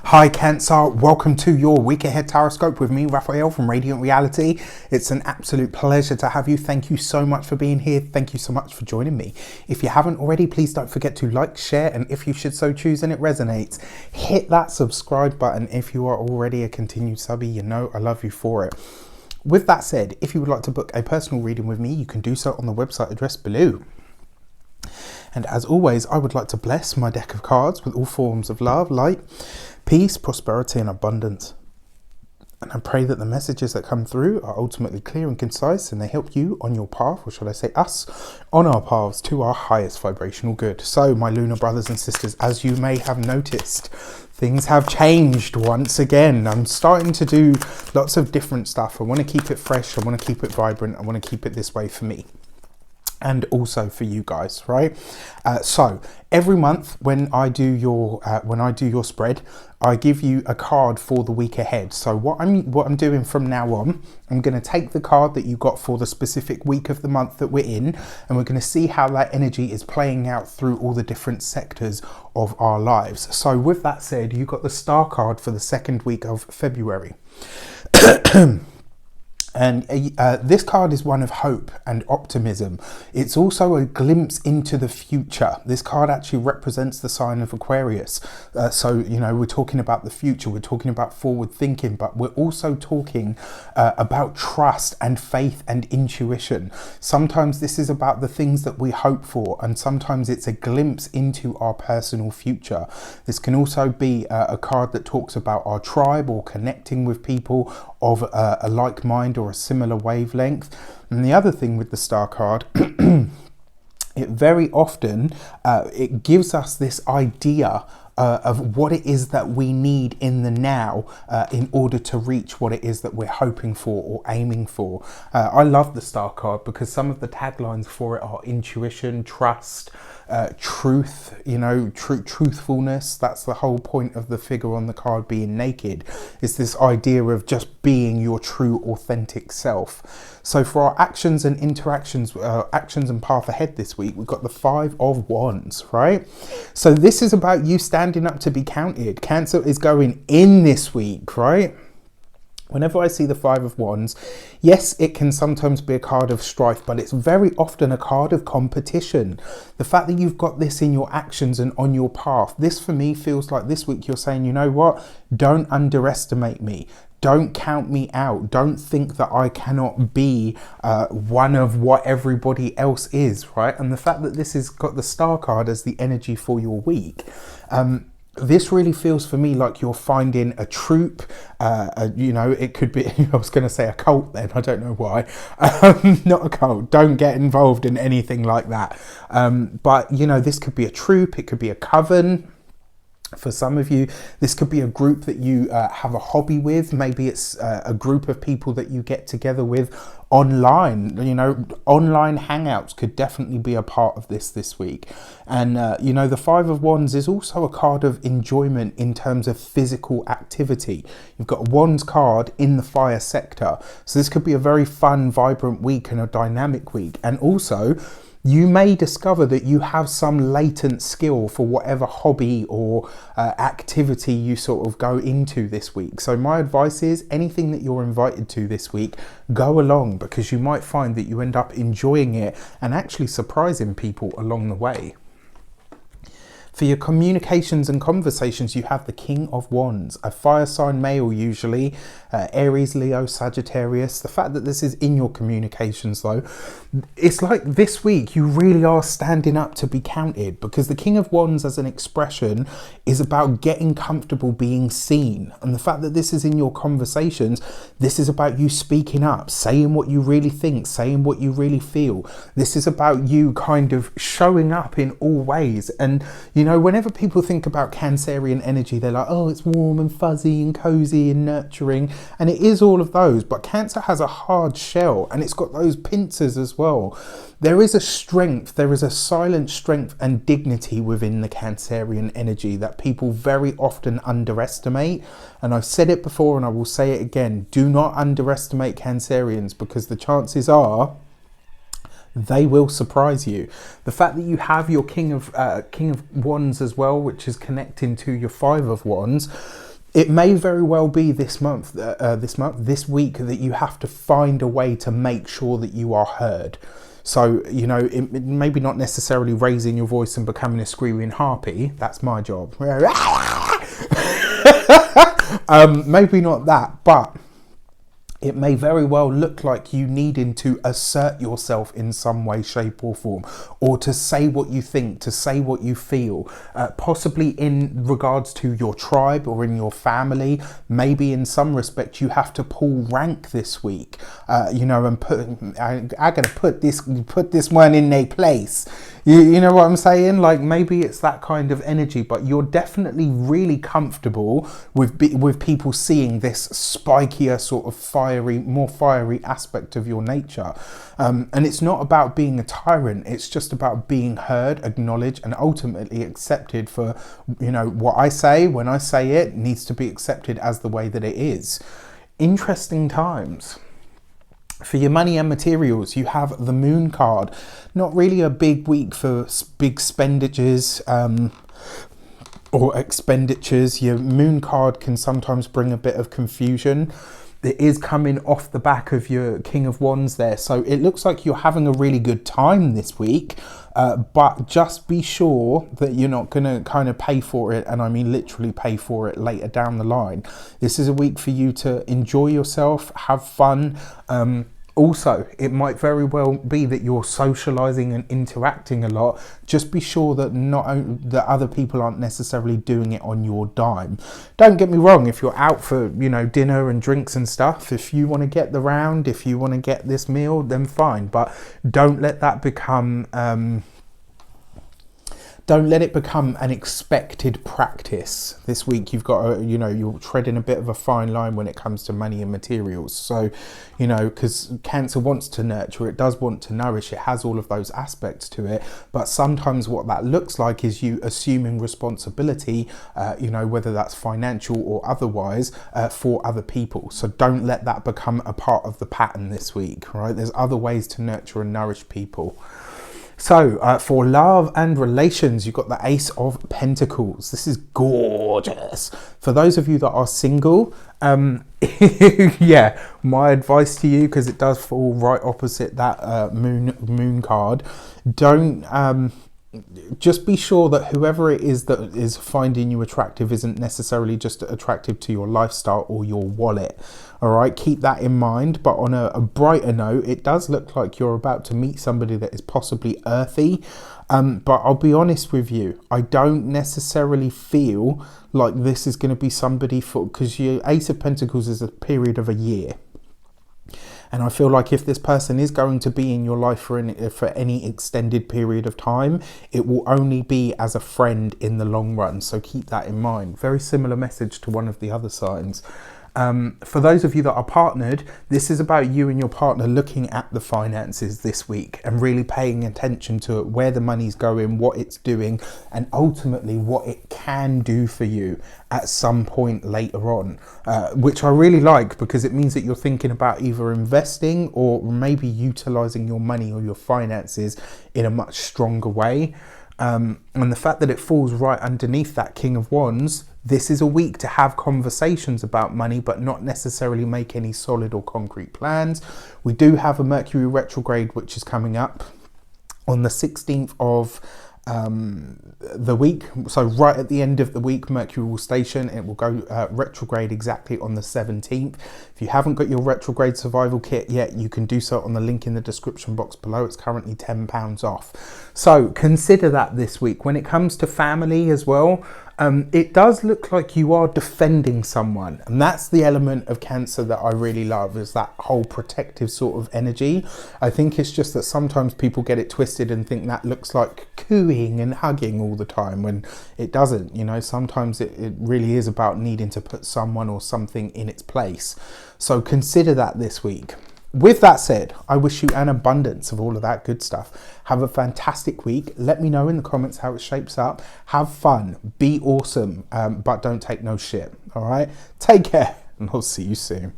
Hi Cancer, welcome to your week ahead Taroscope with me, Raphael from Reydiant Reality. It's an absolute pleasure to have you. Thank you so much for being here. Thank you so much for joining me. If you haven't already, please don't forget to like, share, and if you should so choose and it resonates, hit that subscribe button. If you are already a continued subby, you know I love you for it. With that said, if you would like to book a personal reading with me, you can do so on the website address below. And as always, I would like to bless my deck of cards with all forms of love, light, peace, prosperity and abundance. And I pray that the messages that come through are ultimately clear and concise and they help you on your path, or should I say us, on our paths to our highest vibrational good. So my lunar brothers and sisters, as you may have noticed, things have changed once again. I'm starting to do lots of different stuff. I want to keep it fresh. I want to keep it vibrant. I want to keep it this way for me. And also for you guys, right? So every month when I do your spread, I give you a card for the week ahead. So what I'm doing from now on, I'm going to take the card that you got for the specific week of the month that we're in, and we're going to see how that energy is playing out through all the different sectors of our lives. So with that said, you got the star card for the second week of February. And this card is one of hope and optimism. It's also a glimpse into the future. This card actually represents the sign of Aquarius. So, you know, we're talking about the future. We're talking about forward thinking, but we're also talking about trust and faith and intuition. Sometimes this is about the things that we hope for, and sometimes it's a glimpse into our personal future. This can also be a card that talks about our tribe or connecting with people of a like mind or a similar wavelength. And the other thing with the star card, it very often it gives us this idea of what it is that we need in the now in order to reach what it is that we're hoping for or aiming for. I love the star card because some of the taglines for it are intuition, trust, truth, you know, truthfulness. That's the whole point of the figure on the card being naked. It's this idea of just being your true authentic self. So for our actions and interactions, actions and path ahead this week, we've got the 5 of Wands, right? So this is about you standing up to be counted. Cancer is going in this week, right? Whenever I see the 5 of Wands, yes, it can sometimes be a card of strife, but it's very often a card of competition. The fact that you've got this in your actions and on your path, this for me feels like this week you're saying, you know what, don't underestimate me. Don't count me out. Don't think that I cannot be one of what everybody else is, right? And the fact that this has got the star card as the energy for your week, this really feels for me like you're finding a troop, you know, it could be, I was going to say a cult then, I don't know why, not a cult, don't get involved in anything like that. But, you know, this could be a troop, it could be a coven. For some of you, this could be a group that you have a hobby with. Maybe it's a group of people that you get together with online. You know, online hangouts could definitely be a part of this week. And, you know, the 5 of Wands is also a card of enjoyment in terms of physical activity. You've got a Wands card in the fire sector. So this could be a very fun, vibrant week and a dynamic week. And also, you may discover that you have some latent skill for whatever hobby or activity you sort of go into this week. So my advice is anything that you're invited to this week, go along, because you might find that you end up enjoying it and actually surprising people along the way. For your communications and conversations, you have the King of Wands, a fire sign male usually, Aries, Leo, Sagittarius. The fact that this is in your communications though, it's like this week you really are standing up to be counted, because the King of Wands as an expression is about getting comfortable being seen. And the fact that this is in your conversations, this is about you speaking up, saying what you really think, saying what you really feel. This is about you kind of showing up in all ways. And you know, whenever people think about Cancerian energy, they're like, oh, it's warm and fuzzy and cozy and nurturing. And it is all of those, but Cancer has a hard shell and it's got those pincers as well. There is a strength, there is a silent strength and dignity within the Cancerian energy that people very often underestimate. And I've said it before and I will say it again, do not underestimate Cancerians, because the chances are they will surprise you. The fact that you have your King of Wands as well, which is connecting to your 5 of Wands, It may very well be this week, that you have to find a way to make sure that you are heard. So, you know, it maybe not necessarily raising your voice and becoming a screaming harpy. That's my job. Maybe not that, but it may very well look like you needing to assert yourself in some way, shape or form, or to say what you think, to say what you feel, possibly in regards to your tribe or in your family. Maybe in some respect you have to pull rank this week, you know, and I'm gonna put this one in their place. You know what I'm saying? Like, maybe it's that kind of energy, but you're definitely really comfortable with people seeing this spikier, sort of more fiery aspect of your nature. And it's not about being a tyrant. It's just about being heard, acknowledged, and ultimately accepted for, you know, what I say when I say it needs to be accepted as the way that it is. Interesting times. For your money and materials, you have the Moon card. Not really a big week for big expenditures or expenditures. Your Moon card can sometimes bring a bit of confusion. It is coming off the back of your King of Wands there. So it looks like you're having a really good time this week. But just be sure that you're not going to kind of pay for it, and I mean literally pay for it later down the line. This is a week for you to enjoy yourself, have fun. Also, it might very well be that you're socializing and interacting a lot. Just be sure that that other people aren't necessarily doing it on your dime. Don't get me wrong, if you're out for, you know, dinner and drinks and stuff, if you want to get the round, if you want to get this meal, then fine. But don't let that become don't let it become an expected practice. This week you've got you know, you're treading a bit of a fine line when it comes to money and materials. So, you know, because Cancer wants to nurture, it does want to nourish, it has all of those aspects to it. But sometimes what that looks like is you assuming responsibility, you know, whether that's financial or otherwise, for other people. So don't let that become a part of the pattern this week, right? There's other ways to nurture and nourish people. So for love and relations, you've got the Ace of Pentacles. This is gorgeous. For those of you that are single, yeah, my advice to you, because it does fall right opposite that moon card, don't just be sure that whoever it is that is finding you attractive isn't necessarily just attractive to your lifestyle or your wallet. All right, keep that in mind. But on a brighter note, it does look like you're about to meet somebody that is possibly earthy. But I'll be honest with you, I don't necessarily feel like this is going to be somebody because your Ace of Pentacles is a period of a year. And I feel like if this person is going to be in your life for any extended period of time, it will only be as a friend in the long run. So keep that in mind. Very similar message to one of the other signs. For those of you that are partnered, this is about you and your partner looking at the finances this week and really paying attention to where the money's going, what it's doing, and ultimately what it can do for you at some point later on, which I really like, because it means that you're thinking about either investing or maybe utilizing your money or your finances in a much stronger way. And the fact that it falls right underneath that King of Wands, this is a week to have conversations about money, but not necessarily make any solid or concrete plans. We do have a Mercury retrograde, which is coming up on the 16th of the week. So right at the end of the week, Mercury will station. It will go retrograde exactly on the 17th. If you haven't got your retrograde survival kit yet, you can do so on the link in the description box below. It's currently £10 off. So consider that this week. When it comes to family as well, it does look like you are defending someone, and that's the element of Cancer that I really love, is that whole protective sort of energy. I think it's just that sometimes people get it twisted and think that looks like cooing and hugging all the time, when it doesn't. You know, sometimes it really is about needing to put someone or something in its place. So consider that this week. With that said, I wish you an abundance of all of that good stuff. Have a fantastic week. Let me know in the comments how it shapes up. Have fun. Be awesome. But don't take no shit. All right? Take care. And I'll see you soon.